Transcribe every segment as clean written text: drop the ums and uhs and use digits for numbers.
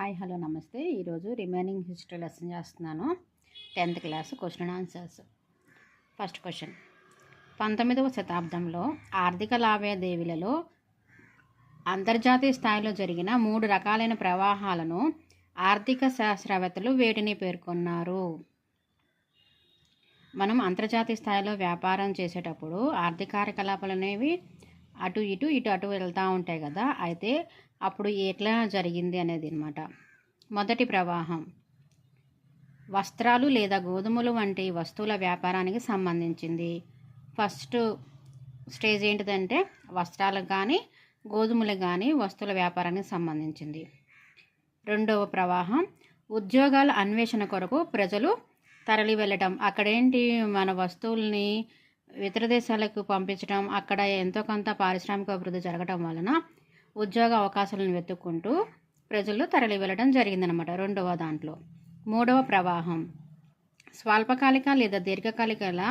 Hi hello నమస్తే. ఈరోజు remaining history lesson చేస్తున్నాను. 10th class question answers. First question, 19వ శతాబ్దంలో ఆర్థిక లావాదేవీలలో అంతర్జాతీయ స్థాయిలో జరిగిన 3 రకాలైన ప్రవాహాలను ఆర్థిక శాస్త్రవేత్తలు వేటిని పేర్కొన్నారు? మనం అంతర్జాతీయ స్థాయిలో వ్యాపారం చేసేటప్పుడు ఆర్థిక కార్యకలాపాలు అనేవి అటు ఇటు వెళ్తూ ఉంటాయి కదా. అయితే అప్పుడు ఎట్లా జరిగింది అనేది అన్నమాట. మొదటి ప్రవాహం వస్త్రాలు లేదా గోధుమలు వంటి వస్తువుల వ్యాపారానికి సంబంధించింది. ఫస్ట్ స్టేజ్ ఏంటిదంటే వస్త్రాలకు కానీ గోధుమలు కానీ వస్తువుల వ్యాపారానికి సంబంధించింది. రెండవ ప్రవాహం ఉద్యోగాల అన్వేషణ కొరకు ప్రజలు తరలి వెళ్ళటం. అక్కడేంటి మన వస్తువుల్ని ఇతర దేశాలకు పంపించడం, అక్కడ ఎంతో కొంత పారిశ్రామిక అభివృద్ధి జరగడం వలన ఉద్యోగ అవకాశాలను వెతుక్కుంటూ ప్రజలు తరలి వెళ్ళడం జరిగిందనమాట రెండవ దాంట్లో. మూడవ ప్రవాహం స్వల్పకాలిక లేదా దీర్ఘకాలికల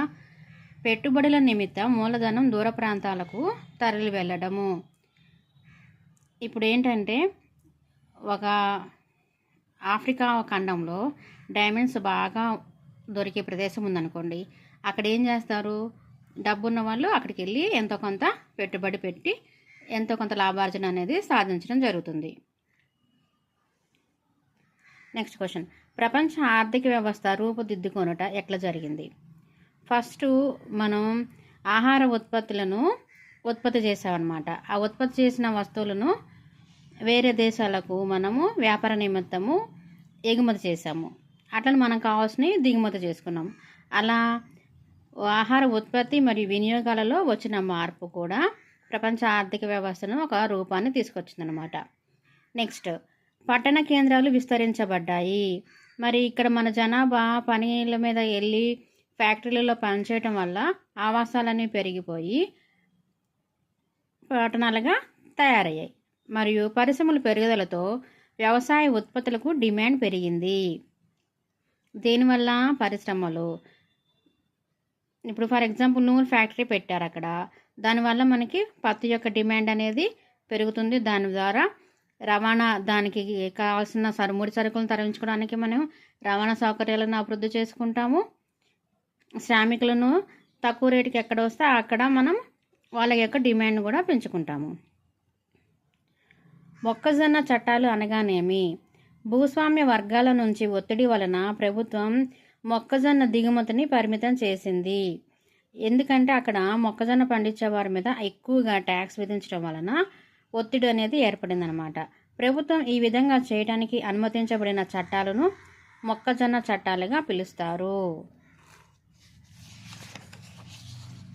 పెట్టుబడుల నిమిత్తం మూలధనం దూర ప్రాంతాలకు తరలి వెళ్ళడము. ఇప్పుడు ఏంటంటే ఒక ఆఫ్రికా ఖండంలో డైమండ్స్ బాగా దొరికే ప్రదేశం ఉందనుకోండి. అక్కడ ఏం చేస్తారు, డబ్బున్న వాళ్ళు అక్కడికి వెళ్ళి ఎంతో కొంత పెట్టుబడి పెట్టి ఎంతో కొంత లాభార్జన అనేది సాధించడం జరుగుతుంది. నెక్స్ట్ క్వశ్చన్, ప్రపంచ ఆర్థిక వ్యవస్థ రూపుదిద్దుకొనుట ఎట్లా జరిగింది? ఫస్ట్ మనం ఆహార ఉత్పత్తులను ఉత్పత్తి చేసామన్నమాట. ఆ ఉత్పత్తి చేసిన వస్తువులను వేరే దేశాలకు మనము వ్యాపార నిమిత్తము ఎగుమతి చేసాము. అట్లా మనకు కావాల్సినవి దిగుమతి చేసుకున్నాం. అలా ఆహార ఉత్పత్తి మరియు వినియోగాలలో వచ్చిన మార్పు కూడా ప్రపంచ ఆర్థిక వ్యవస్థను ఒక రూపాన్ని తీసుకొచ్చిందనమాట. నెక్స్ట్, పట్టణ కేంద్రాలు విస్తరించబడ్డాయి. మరి ఇక్కడ మన జనాభా పనుల మీద వెళ్ళి ఫ్యాక్టరీలలో పనిచేయటం వల్ల ఆవాసాలన్నీ పెరిగిపోయి పట్టణాలుగా తయారయ్యాయి. మరియు పరిశ్రమల పెరుగుదలతో వ్యవసాయ ఉత్పత్తులకు డిమాండ్ పెరిగింది. దీనివల్ల పరిశ్రమలు, ఇప్పుడు ఫర్ ఎగ్జాంపుల్ నూనె ఫ్యాక్టరీ పెట్టారు అక్కడ, దానివల్ల మనకి పత్తి యొక్క డిమాండ్ అనేది పెరుగుతుంది. దాని ద్వారా రవాణా, దానికి కావాల్సిన ముడి సరుకులను తరలించుకోవడానికి మనం రవాణా సౌకర్యాలను అభివృద్ధి చేసుకుంటాము. శ్రామికులను తక్కువ రేటుకి ఎక్కడ వస్తే అక్కడ మనం వాళ్ళ యొక్క డిమాండ్ కూడా పెంచుకుంటాము. మొక్కజొన్న చట్టాలు అనగానేమి? భూస్వామ్య వర్గాల నుంచి ఒత్తిడి వలన ప్రభుత్వం మొక్కజొన్న దిగుమతిని పరిమితం చేసింది. ఎందుకంటే అక్కడ మొక్కజొన్న పండించే వారి మీద ఎక్కువగా ట్యాక్స్ విధించడం వలన ఒత్తిడి అనేది ఏర్పడిందనమాట. ప్రభుత్వం ఈ విధంగా చేయడానికి అనుమతించబడిన చట్టాలను మొక్కజొన్న చట్టాలుగా పిలుస్తారు.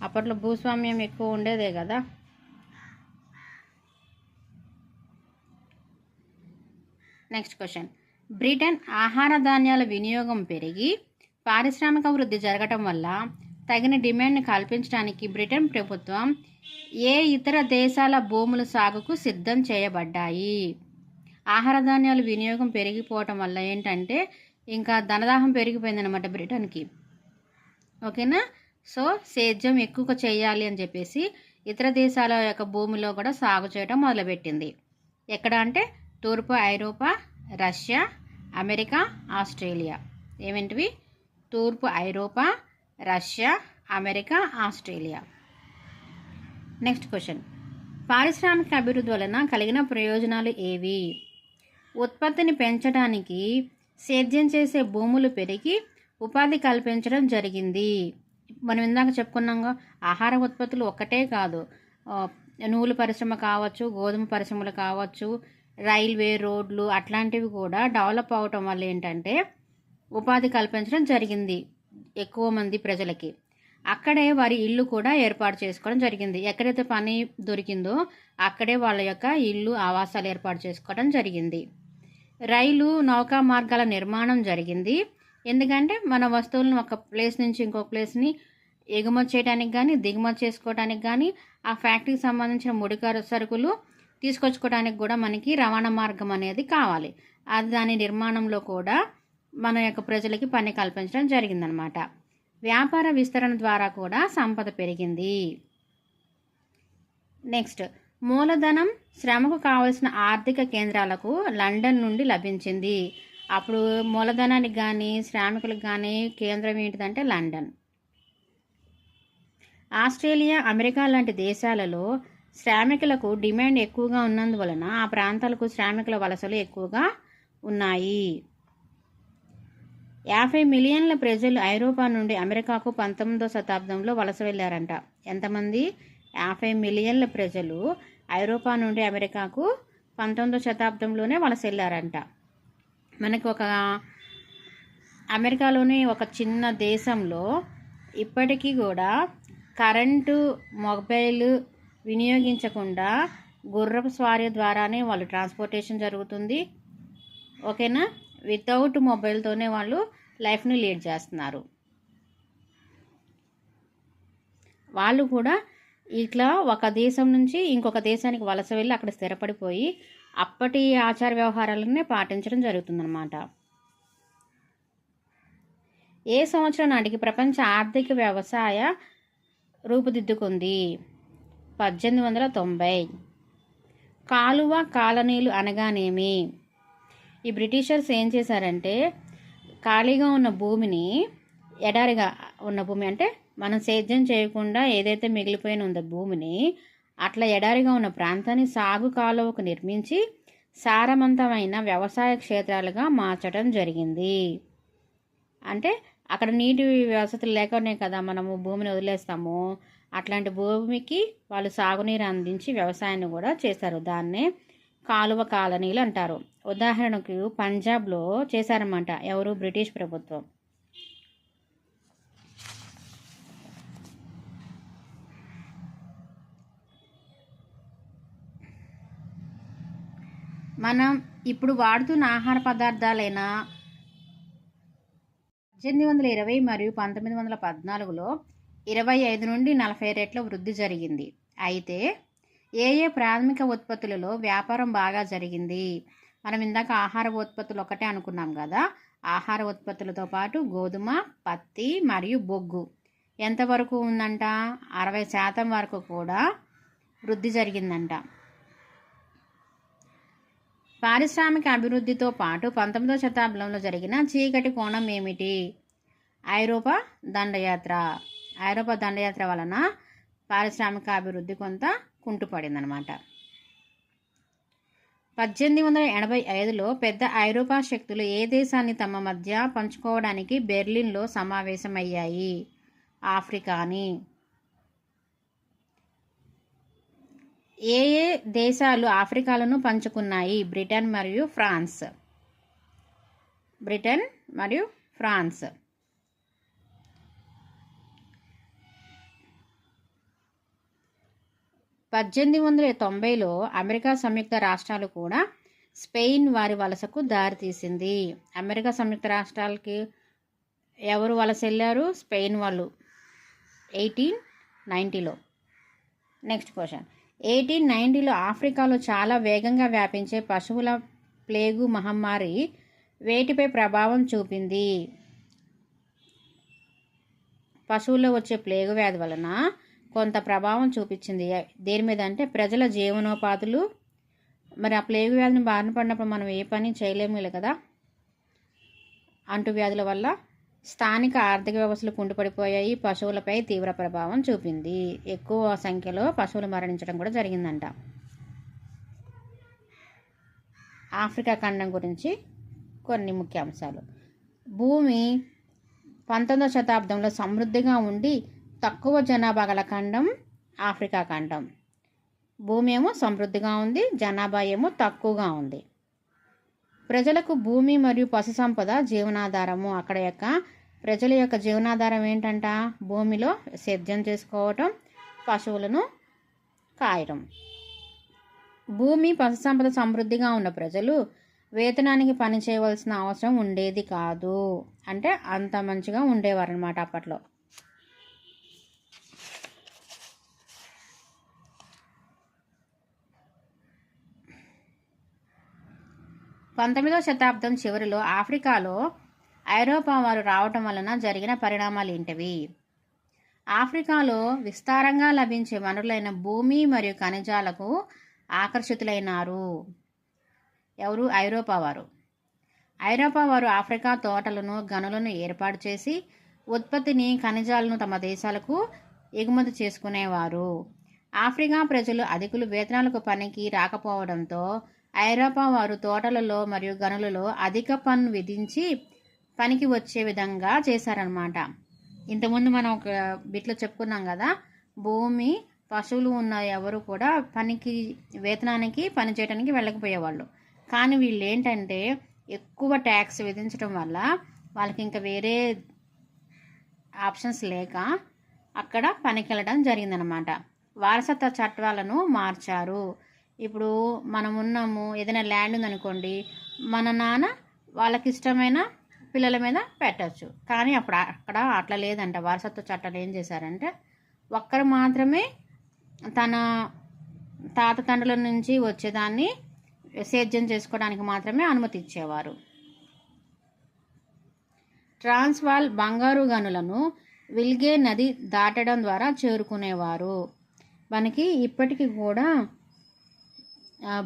అప్పట్లో భూస్వామ్యం ఎక్కువ ఉండేదే కదా. నెక్స్ట్ క్వశ్చన్, బ్రిటన్ ఆహార ధాన్యాల వినియోగం పెరిగి పారిశ్రామిక వృద్ధి జరగటం వల్ల తగిన డిమాండ్ని కల్పించడానికి బ్రిటన్ ప్రభుత్వం ఏ ఇతర దేశాల భూముల సాగుకు సిద్ధం చేయబడ్డాయి? ఆహార ధాన్యాల వినియోగం పెరిగిపోవటం వల్ల ఏంటంటే ఇంకా ధనదాహం పెరిగిపోయిందనమాట బ్రిటన్కి. ఓకేనా. సో సేద్యం ఎక్కువగా చేయాలి అని చెప్పేసి ఇతర దేశాల యొక్క భూమిలో కూడా సాగు చేయడం మొదలుపెట్టింది. ఎక్కడ అంటే తూర్పు ఐరోపా, రష్యా, అమెరికా, ఆస్ట్రేలియా. ఏమేంటివి? తూర్పు ఐరోపా, Russia, America, Australia. Next question, పారిశ్రామిక అభివృద్ధి వలన కలిగిన ప్రయోజనాలు ఏవి? ఉత్పత్తిని పెంచడానికి సేద్యం చేసే భూములు పెరిగి ఉపాధి కల్పించడం జరిగింది. మనం ఇందాక చెప్పుకున్నాగా ఆహార ఉత్పత్తులు ఒక్కటే కాదు, నూలు పరిశ్రమ కావచ్చు, గోధుమ పరిశ్రమలు కావచ్చు, రైల్వే, రోడ్లు అట్లాంటివి కూడా డెవలప్ అవటం వల్ల ఏంటంటే ఉపాధి కల్పించడం జరిగింది ఎక్కువ మంది ప్రజలకి. అక్కడే వారి ఇల్లు కూడా ఏర్పాటు చేసుకోవడం జరిగింది. ఎక్కడైతే పని దొరికిందో అక్కడే వాళ్ళ యొక్క ఇల్లు, ఆవాసాలు ఏర్పాటు చేసుకోవడం జరిగింది. రైలు, నౌకా మార్గాల నిర్మాణం జరిగింది. ఎందుకంటే మన వస్తువులను ఒక ప్లేస్ నుంచి ఇంకొక ప్లేస్ని ఎగుమతి చేయడానికి కానీ దిగుమతి చేసుకోవడానికి కానీ ఆ ఫ్యాక్టరీకి సంబంధించిన ముడి సరుకులు తీసుకొచ్చుకోవడానికి కూడా మనకి రవాణా మార్గం అనేది కావాలి. అది దాని నిర్మాణంలో కూడా మన యొక్క ప్రజలకి పని కల్పించడం జరిగిందనమాట. వ్యాపార విస్తరణ ద్వారా కూడా సంపద పెరిగింది. నెక్స్ట్, మూలధనం శ్రమకు కావలసిన ఆర్థిక కేంద్రాలకు లండన్ నుండి లభించింది. అప్పుడు మూలధనానికి కానీ శ్రామికులకు కానీ కేంద్రం ఏంటిదంటే లండన్. ఆస్ట్రేలియా, అమెరికా లాంటి దేశాలలో శ్రామికులకు డిమాండ్ ఎక్కువగా ఉన్నందువలన ఆ ప్రాంతాలకు శ్రామికుల వలసలు ఎక్కువగా ఉన్నాయి. 50 మిలియన్ల ప్రజలు ఐరోపా నుండి అమెరికాకు 19వ శతాబ్దంలో వలస వెళ్ళారంట. ఎంతమంది? 50 మిలియన్ల ప్రజలు ఐరోపా నుండి అమెరికాకు 19వ శతాబ్దంలోనే వలస వెళ్ళారంట. మనకు అమెరికాలోని ఒక చిన్న దేశంలో ఇప్పటికీ కూడా కరెంటు, మొబైల్ వినియోగించకుండా గుర్రపు స్వారీ ద్వారానే వాళ్ళు ట్రాన్స్పోర్టేషన్ జరుగుతుంది. ఓకేనా? వితౌట్ మొబైల్తోనే వాళ్ళు లైఫ్ని లీడ్ చేస్తున్నారు. వాళ్ళు కూడా ఇట్లా ఒక దేశం నుంచి ఇంకొక దేశానికి వలస వెళ్ళి అక్కడ స్థిరపడిపోయి అప్పటి ఆచార వ్యవహారాలనే పాటించడం జరుగుతుందన్నమాట. ఏ సంవత్సరం నాటికి ప్రపంచ ఆర్థిక వ్యవసాయ రూపుదిద్దుకుంది? 1890. కాలువ కాలనీలు అనగానేమి? ఈ బ్రిటిషర్స్ ఏం చేశారంటే ఖాళీగా ఉన్న భూమిని, ఎడారిగా ఉన్న భూమి అంటే మనం సేద్యం చేయకుండా ఏదైతే మిగిలిపోయిన ఉందో భూమిని, అట్లా ఎడారిగా ఉన్న ప్రాంతాన్ని సాగు కాలువకు నిర్మించి సారవంతమైన వ్యవసాయ క్షేత్రాలుగా మార్చడం జరిగింది. అంటే అక్కడ నీటి వసతులు లేకనే కదా మనము భూమిని వదిలేస్తాము. అట్లాంటి భూమికి వాళ్ళు సాగునీరు అందించి వ్యవసాయాన్ని కూడా చేశారు. దాన్నే కాలువ కాలనీలు అంటారు. ఉదాహరణకు పంజాబ్లో చేశారన్నమాట. ఎవరు? బ్రిటిష్ ప్రభుత్వం. మనం ఇప్పుడు వాడుతున్న ఆహార పదార్థాలైన 1820 మరియు 1914లో 25 నుండి 40 రెట్ల వృద్ధి జరిగింది. అయితే ఏ ప్రాథమిక ఉత్పత్తులలో వ్యాపారం బాగా జరిగింది? మనం ఇందాక ఆహార ఉత్పత్తులు ఒకటే అనుకున్నాం కదా. ఆహార ఉత్పత్తులతో పాటు గోధుమ, పత్తి మరియు బొగ్గు ఎంతవరకు ఉందంట? 60% వరకు కూడా వృద్ధి జరిగిందంట. పారిశ్రామిక అభివృద్ధితో పాటు 19వ శతాబ్దంలో జరిగిన చీకటి కోణం ఏమిటి? ఐరోపా దండయాత్ర. ఐరోపా దండయాత్ర వలన పారిశ్రామిక అభివృద్ధి కొంత కుంటుపడిందనమాట. 1885లో పెద్ద ఐరోపా శక్తులు ఏ దేశాన్ని తమ మధ్య పంచుకోవడానికి బెర్లిన్లో సమావేశమయ్యాయి? ఆఫ్రికాని. ఏ దేశాలు ఆఫ్రికాలను పంచుకున్నాయి? బ్రిటన్ మరియు ఫ్రాన్స్. బ్రిటన్ మరియు ఫ్రాన్స్. 1890లో అమెరికా సంయుక్త రాష్ట్రాలు కూడా స్పెయిన్ వారి వలసకు దారితీసింది. అమెరికా సంయుక్త రాష్ట్రాలకి ఎవరు వలస వెళ్ళారు? స్పెయిన్ వాళ్ళు 1890లో. Next question. 1890లో ఆఫ్రికాలో చాలా వేగంగా వ్యాపించే పశువుల ప్లేగు మహమ్మారి వేటిపై ప్రభావం చూపింది? పశువుల్లో వచ్చే ప్లేగు వ్యాధి వలన కొంత ప్రభావం చూపించింది. దేని మీద అంటే ప్రజల జీవనోపాధులు. మరి ఆ ప్లేగు వ్యాధిని బారిన పడినప్పుడు మనం ఏ పని చేయలేము కదా. అంటువ్యాధుల వల్ల స్థానిక ఆర్థిక వ్యవస్థలు కుంటుపడిపోయాయి. పశువులపై తీవ్ర ప్రభావం చూపింది. ఎక్కువ సంఖ్యలో పశువులు మరణించడం కూడా జరిగిందంట. ఆఫ్రికా ఖండం గురించి కొన్ని ముఖ్య అంశాలు. భూమి 19వ శతాబ్దంలో సమృద్ధిగా ఉండి తక్కువ జనాభా గల ఖండం ఆఫ్రికా ఖండం. భూమి ఏమో సమృద్ధిగా ఉంది, జనాభా ఏమో తక్కువగా ఉంది. ప్రజలకు భూమి మరియు పశు సంపద జీవనాధారము. అక్కడ ప్రజల యొక్క జీవనాధారం ఏంటంట? భూమిలో సేద్యం చేసుకోవటం, పశువులను కాయటం. భూమి పశు సంపద సమృద్ధిగా ఉన్న ప్రజలు వేతనానికి పని చేయవలసిన అవసరం ఉండేది కాదు. అంటే అంత మంచిగా ఉండేవారు అన్నమాట అప్పట్లో. 19వ శతాబ్దం చివరిలో ఆఫ్రికాలో ఐరోపా వారు రావటం వలన జరిగిన పరిణామాలు ఏంటివి? ఆఫ్రికాలో విస్తారంగా లభించే వనరులైన భూమి మరియు ఖనిజాలకు ఆకర్షితులైనారు. ఎవరు? ఐరోపా వారు. ఐరోపా వారు ఆఫ్రికా తోటలను, గనులను ఏర్పాటు చేసి ఉత్పత్తిని, ఖనిజాలను తమ దేశాలకు ఎగుమతి చేసుకునేవారు. ఆఫ్రికా ప్రజలు అధికులు వేతనాలకు పనికి రాకపోవడంతో ఐరోపా వారు తోటలలో మరియు గనులలో అధిక పన్ను విధించి పనికి వచ్చే విధంగా చేశారనమాట. ఇంతకుముందు మనం ఒక బిట్లో చెప్పుకున్నాం కదా, భూమి, పశువులు ఉన్న ఎవరు కూడా పనికి, వేతనానికి పని చేయడానికి వెళ్ళకపోయేవాళ్ళు. కానీ వీళ్ళు ఏంటంటే ఎక్కువ ట్యాక్స్ విధించడం వల్ల వాళ్ళకి ఇంకా వేరే ఆప్షన్స్ లేక అక్కడ పనికి వెళ్ళడం జరిగిందనమాట. వారసత్వ చట్టాలను మార్చారు. ఇప్పుడు మనం ఉన్నాము, ఏదైనా ల్యాండ్ ఉందనుకోండి, మన నాన్న వాళ్ళకి ఇష్టమైన పిల్లల మీద పెట్టచ్చు. కానీ అక్కడ అట్లా లేదంట. వారసత్వ చట్టాలు ఏం చేశారంటే ఒక్కరు మాత్రమే తన తాత తండ్రుల నుంచి వచ్చేదాన్ని సేద్యం చేసుకోవడానికి మాత్రమే అనుమతి ఇచ్చేవారు. ట్రాన్స్వాల్ బంగారు గనులను విల్గే నది దాటడం ద్వారా చేరుకునేవారు. మనకి ఇప్పటికీ కూడా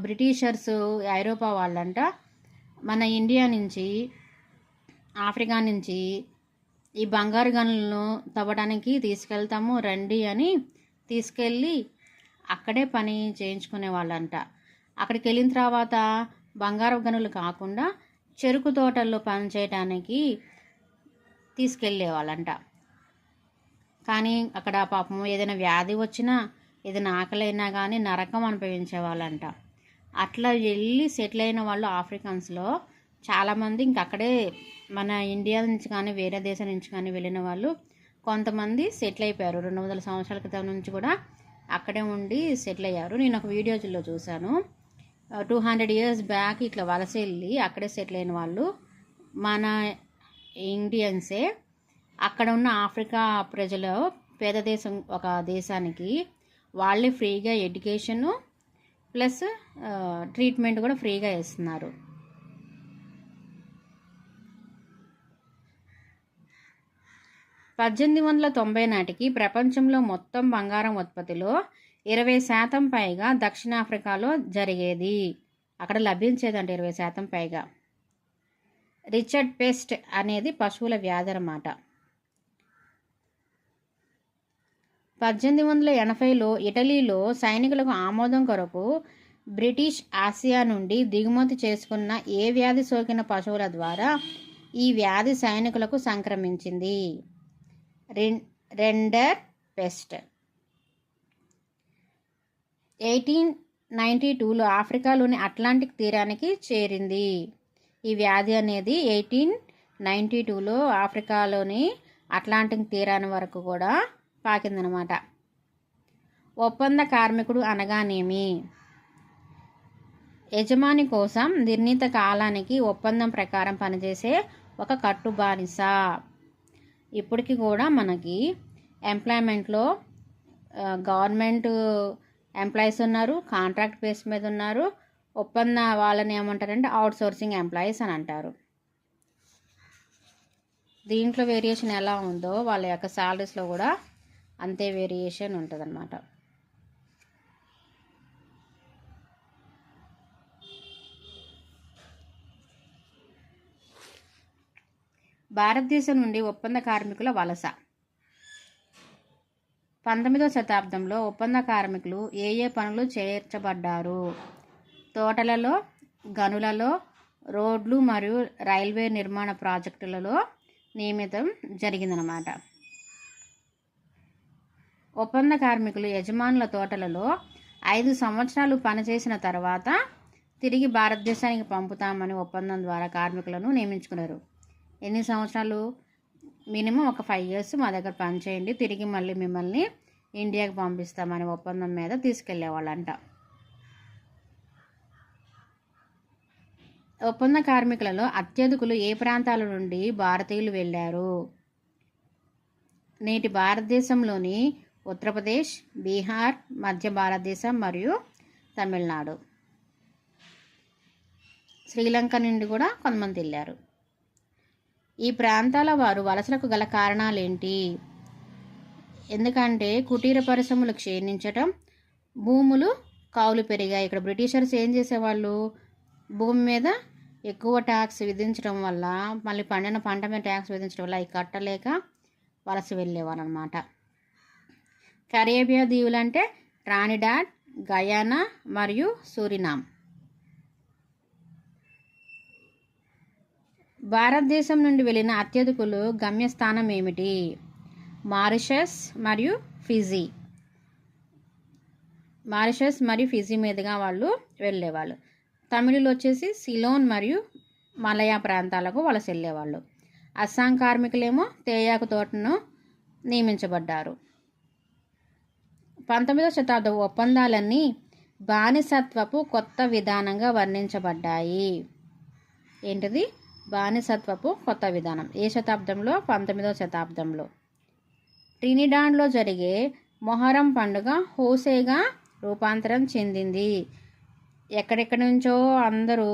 బ్రిటిషర్స్, ఐరోపా వాళ్ళంట మన ఇండియా నుంచి, ఆఫ్రికా నుంచి ఈ బంగారు గనులను తవ్వడానికి తీసుకెళ్తాము రండి అని తీసుకెళ్ళి అక్కడే పని చేయించుకునే వాళ్ళంట. అక్కడికి వెళ్ళిన తర్వాత బంగారు గనులు కాకుండా చెరుకు తోటల్లో పని చేయడానికి తీసుకెళ్ళే వాళ్ళంట. కానీ అక్కడ పాపం ఏదైనా వ్యాధి వచ్చినా, ఏదైనా ఆకలైనా కానీ నరకం అనుభవించే వాళ్ళంట. అట్లా వెళ్ళి సెటిల్ అయిన వాళ్ళు ఆఫ్రికన్స్లో చాలామంది ఇంక అక్కడే, మన ఇండియా నుంచి కానీ వేరే దేశం నుంచి కానీ వెళ్ళిన వాళ్ళు కొంతమంది సెటిల్ అయిపోయారు. 200 సంవత్సరాల క్రితం నుంచి కూడా అక్కడే ఉండి సెటిల్ అయ్యారు. నేను ఒక వీడియోలో చూశాను. 200 years బ్యాక్ ఇట్లా వలస వెళ్ళి అక్కడే సెటిల్ అయిన వాళ్ళు మన ఇండియన్సే. అక్కడ ఉన్న ఆఫ్రికా ప్రజలు, పేద దేశం ఒక దేశానికి వాళ్ళే ఫ్రీగా ఎడ్యుకేషను ప్లస్ ట్రీట్మెంట్ కూడా ఫ్రీగా ఇస్తున్నారు. (1890) నాటికి ప్రపంచంలో మొత్తం బంగారం ఉత్పత్తిలో 20% పైగా దక్షిణాఫ్రికాలో జరిగేది. అక్కడ లభించేదంటే 20% పైగా. రిచర్డ్ పెస్ట్ అనేది పశువుల వ్యాధి అన్నమాట. 1880లో ఇటలీలో సైనికులకు ఆమోదం కొరకు బ్రిటిష్ ఆసియా నుండి దిగుమతి చేసుకున్న ఏ వ్యాధి సోకిన పశువుల ద్వారా ఈ వ్యాధి సైనికులకు సంక్రమించింది? Render pest. 1892లో ఆఫ్రికాలోని అట్లాంటిక్ తీరానికి చేరింది. ఈ వ్యాధి అనేది 1892లో ఆఫ్రికాలోని అట్లాంటిక్ తీరాని వరకు కూడా పాకిందనమాట. ఒప్పంద కార్మికుడు అనగానేమి? యజమాని కోసం నిర్ణీత కాలానికి ఒప్పందం ప్రకారం పనిచేసే ఒక కట్టుబానిస. ఇప్పటికి కూడా మనకి ఎంప్లాయ్మెంట్లో గవర్నమెంట్ ఎంప్లాయీస్ ఉన్నారు, కాంట్రాక్ట్ బేస్ మీద ఉన్నారు. ఒప్పంద వాళ్ళని ఏమంటారంటే అవుట్ సోర్సింగ్ ఎంప్లాయీస్ అని అంటారు. దీంట్లో వేరియేషన్ ఎలా ఉందో వాళ్ళ యొక్క శాలరీస్లో కూడా అంతే వేరియేషన్ ఉంటుందన్నమాట. భారతదేశం నుండి ఒప్పంద కార్మికుల వలస. 19వ శతాబ్దంలో ఒప్పంద కార్మికులు ఏ ఏ పనులు చేర్చబడ్డారు? తోటలలో, గనులలో, రోడ్లు మరియు రైల్వే నిర్మాణ ప్రాజెక్టులలో నియమితం జరిగిందనమాట. ఒప్పంద కార్మికులు యజమానుల తోటలలో 5 సంవత్సరాలు పనిచేసిన తర్వాత తిరిగి భారతదేశానికి పంపుతామని ఒప్పందం ద్వారా కార్మికులను నియమించుకున్నారు. ఎన్ని సంవత్సరాలు? మినిమం ఒక 5 years మా దగ్గర పనిచేయండి, తిరిగి మళ్ళీ మిమ్మల్ని ఇండియాకి పంపిస్తామని ఒప్పందం మీద తీసుకెళ్లేవాళ్ళంట. ఒప్పంద కార్మికులలో అత్యధికులు ఏ ప్రాంతాల నుండి భారతీయులు వెళ్ళారు? నేటి భారతదేశంలోని ఉత్తరప్రదేశ్, బీహార్, మధ్య భారతదేశం మరియు తమిళనాడు. శ్రీలంక నుండి కూడా కొంతమంది వెళ్ళారు. ఈ ప్రాంతాల వారు వలసలకు గల కారణాలేంటి? ఎందుకంటే కుటీర పరిశ్రమలు క్షీణించటం, భూములు కౌలు పెరిగాయి. ఇక్కడ బ్రిటిషర్స్ ఏం చేసేవాళ్ళు, భూమి మీద ఎక్కువ ట్యాక్స్ విధించడం వల్ల, మళ్ళీ పండిన పంట మీద ట్యాక్స్ విధించడం వల్ల అవి కట్టలేక వలస వెళ్ళేవారు అనమాట. కరేబియా దీవులు అంటే ట్రానిడాడ్, గయానా మరియు సూరినామ్. భారతదేశం నుండి వెళ్ళిన అత్యధికులు గమ్యస్థానం ఏమిటి? మారిషస్ మరియు ఫిజీ. మారిషస్ మరియు ఫిజీ మీదుగా వాళ్ళు వెళ్ళేవాళ్ళు. తమిళులు వచ్చేసి సిలోన్ మరియు మలయా ప్రాంతాలకు వలస వెళ్ళేవాళ్ళు. అస్సాం కార్మికులేమో తేయాకు తోటను నియమించబడ్డారు. 19వ శతాబ్దపు ఒప్పందాలన్నీ బానిసత్వపు కొత్త విధానంగా వర్ణించబడ్డాయి. ఏంటిది? బానిసత్వపు కొత్త విధానం. ఏ శతాబ్దంలో? 19వ శతాబ్దంలో. ట్రినిడాడ్లో జరిగే మొహరం పండుగ హోసేగా రూపాంతరం చెందింది. ఎక్కడెక్కడి నుంచో అందరూ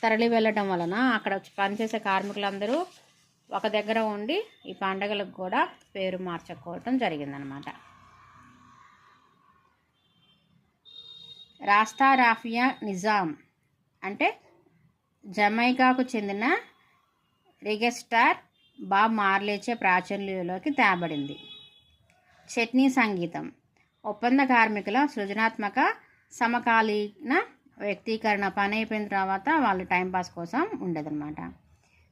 తరలి వెళ్ళడం వలన అక్కడ పనిచేసే కార్మికులందరూ ఒక దగ్గర ఉండి ఈ పండుగలకు కూడా పేరు మార్చుకోవటం జరిగిందనమాట. రాస్తా రాఫియా నిజాం అంటే జమైకాకు చెందిన రిగెస్టార్ బాబ్ మార్లేచే ప్రాచుర్యంలోకి తేబడింది. చట్నీ సంగీతం ఒప్పంద కార్మికుల సృజనాత్మక సమకాలీన వ్యక్తీకరణ. పని అయిపోయిన తర్వాత వాళ్ళు టైంపాస్ కోసం ఉండేదన్నమాట.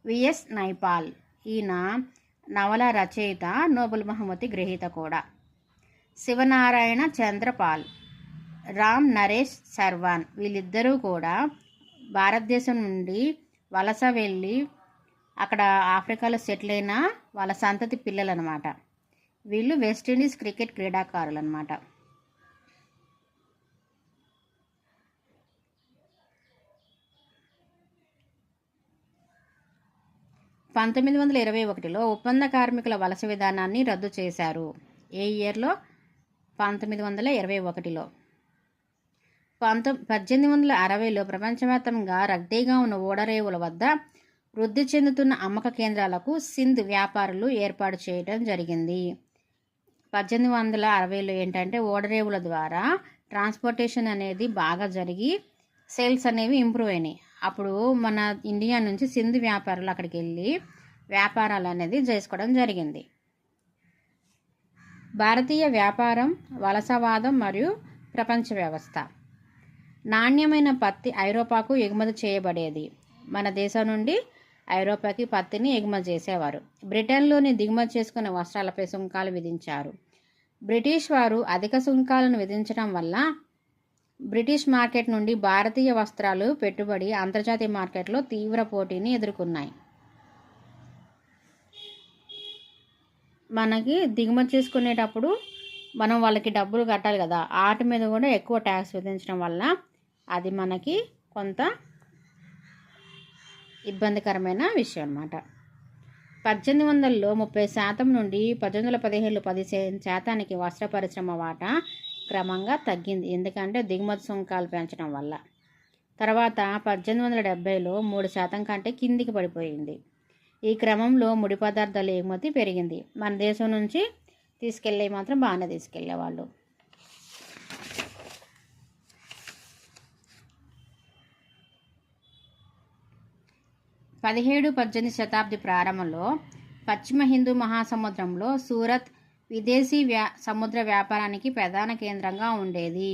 విఎస్ నైపాల్ ఈయన నవల రచయిత, నోబెల్ బహుమతి గ్రహీత కూడా. శివనారాయణ చంద్రపాల్, రామ్ నరేష్ సర్వాన్ వీళ్ళిద్దరూ కూడా భారతదేశం నుండి వలస వెళ్ళి అక్కడ ఆఫ్రికాలో సెటిల్ అయిన వాళ్ళ సంతతి పిల్లలు అనమాట. వీళ్ళు వెస్టిండీస్ క్రికెట్ క్రీడాకారులు అనమాట. 1921లో ఒప్పంద కార్మికుల వలస విధానాన్ని రద్దు చేశారు. ఏ ఇయర్లో? 1921లో. 1860లో ప్రపంచవ్యాప్తంగా రద్దీగా ఉన్న ఓడరేవుల వద్ద వృద్ధి చెందుతున్న అమ్మక కేంద్రాలకు సింధ్ వ్యాపారులు ఏర్పాటు చేయడం జరిగింది. 1860లో ఏంటంటే ఓడరేవుల ద్వారా ట్రాన్స్పోర్టేషన్ అనేది బాగా జరిగి సేల్స్ అనేవి ఇంప్రూవ్ అయినాయి. అప్పుడు మన ఇండియా నుంచి సింధ్ వ్యాపారులు అక్కడికి వెళ్ళి వ్యాపారాలు అనేది చేసుకోవడం జరిగింది. భారతీయ వ్యాపారం, వలసవాదం మరియు ప్రపంచ వ్యవస్థ. నాణ్యమైన పత్తి ఐరోపాకు ఎగుమతి చేయబడేది. మన దేశం నుండి ఐరోపాకి పత్తిని ఎగుమతి చేసేవారు. బ్రిటన్లోని దిగుమతి చేసుకునే వస్త్రాలపై సుంకాలు విధించారు. బ్రిటిష్ వారు అధిక సుంకాలను విధించడం వల్ల బ్రిటిష్ మార్కెట్ నుండి భారతీయ వస్త్రాలు పెట్టుబడి అంతర్జాతీయ మార్కెట్లో తీవ్ర పోటీని ఎదుర్కొన్నాయి. మనకి దిగుమతి చేసుకునేటప్పుడు మనం వాళ్ళకి డబ్బులు కట్టాలి కదా, వాటి మీద కూడా ఎక్కువ ట్యాక్స్ విధించడం వల్ల అది మనకి కొంత ఇబ్బందికరమైన విషయం అన్నమాట. 1800లో 30% నుండి 1815లో 10% వస్త్ర పరిశ్రమ వాటా క్రమంగా తగ్గింది. ఎందుకంటే దిగుమతి సుంకాలు పెంచడం వల్ల. తర్వాత 1870లో 3% కంటే కిందికి పడిపోయింది. ఈ క్రమంలో ముడి పదార్థాల ఎగుమతి పెరిగింది. మన దేశం నుంచి తీసుకెళ్ళే మాత్రం బాగానే తీసుకెళ్ళేవాళ్ళు. పదిహేడు 18 శతాబ్ది ప్రారంభంలో పశ్చిమ హిందూ మహాసముద్రంలో సూరత్ విదేశీ సముద్ర వ్యాపారానికి ప్రధాన కేంద్రంగా ఉండేది.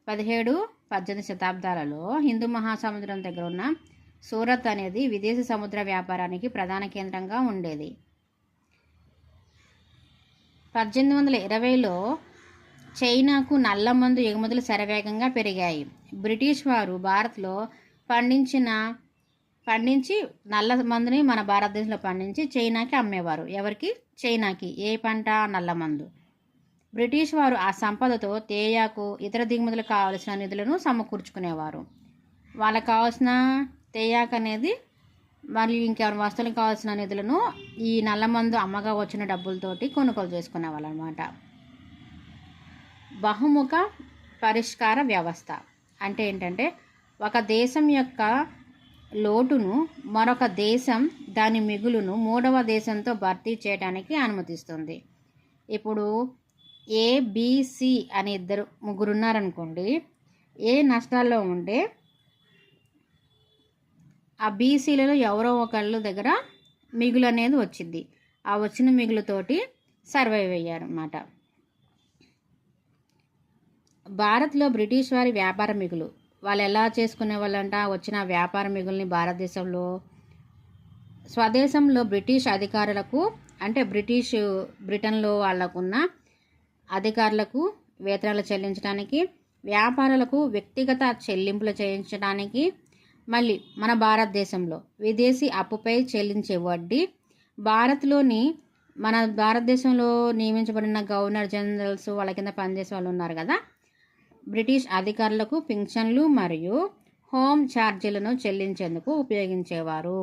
17-18 శతాబ్దాలలో హిందూ మహాసముద్రం దగ్గర ఉన్న సూరత్ అనేది విదేశీ సముద్ర వ్యాపారానికి ప్రధాన కేంద్రంగా ఉండేది. 1820లో చైనాకు నల్లమందు ఎగుమతులు శరవేగంగా పెరిగాయి. బ్రిటిష్ వారు భారత్లో పండించి నల్ల మందుని మన భారతదేశంలో పండించి చైనాకి అమ్మేవారు. ఎవరికి? చైనాకి. ఏ పంట? నల్లమందు. బ్రిటిష్ వారు ఆ సంపదతో తేయాకు, ఇతర దిగుమతులకు కావలసిన నిధులను సమకూర్చుకునేవారు. వాళ్ళకి కావాల్సిన తేయాకు అనేది మరియు ఇంకెవరి వస్తువులకు కావాల్సిన నిధులను ఈ నల్లమందు అమ్మగా వచ్చిన డబ్బులతోటి కొనుగోలు చేసుకునేవాళ్ళు అనమాట. బహుముఖ పరిష్కార వ్యవస్థ అంటే ఏంటంటే ఒక దేశం యొక్క లోటును మరొక దేశం దాని మిగులును మూడవ దేశంతో భర్తీ చేయడానికి అనుమతిస్తుంది. ఇప్పుడు ఏబిసి అని ముగ్గురు ఉన్నారనుకోండి. ఏ నష్టాల్లో ఉంటే ఆ బీసీలలో ఎవరో ఒకళ్ళ దగ్గర మిగులు అనేది వచ్చింది. ఆ వచ్చిన మిగులుతోటి సర్వైవ్ అయ్యారన్నమాట. భారత్లో బ్రిటిష్ వారి వ్యాపార మిగులు వాళ్ళు ఎలా చేసుకునే వాళ్ళంట, వచ్చిన వ్యాపార మిగుల్ని భారతదేశంలో స్వదేశంలో బ్రిటిష్ అధికారులకు అంటే బ్రిటన్లో వాళ్ళకున్న అధికారులకు వేతనాలు చెల్లించడానికి, వ్యాపారులకు వ్యక్తిగత చెల్లింపులు చేయించడానికి, మళ్ళీ మన భారతదేశంలో విదేశీ అప్పుపై చెల్లించే వడ్డీ, మన భారతదేశంలో నియమించబడిన గవర్నర్ జనరల్స్ వాళ్ళ కింద పనిచేసే వాళ్ళు ఉన్నారు కదా, బ్రిటిష్ అధికారులకు పింఛన్లు మరియు హోమ్ ఛార్జీలను చెల్లించేందుకు ఉపయోగించేవారు.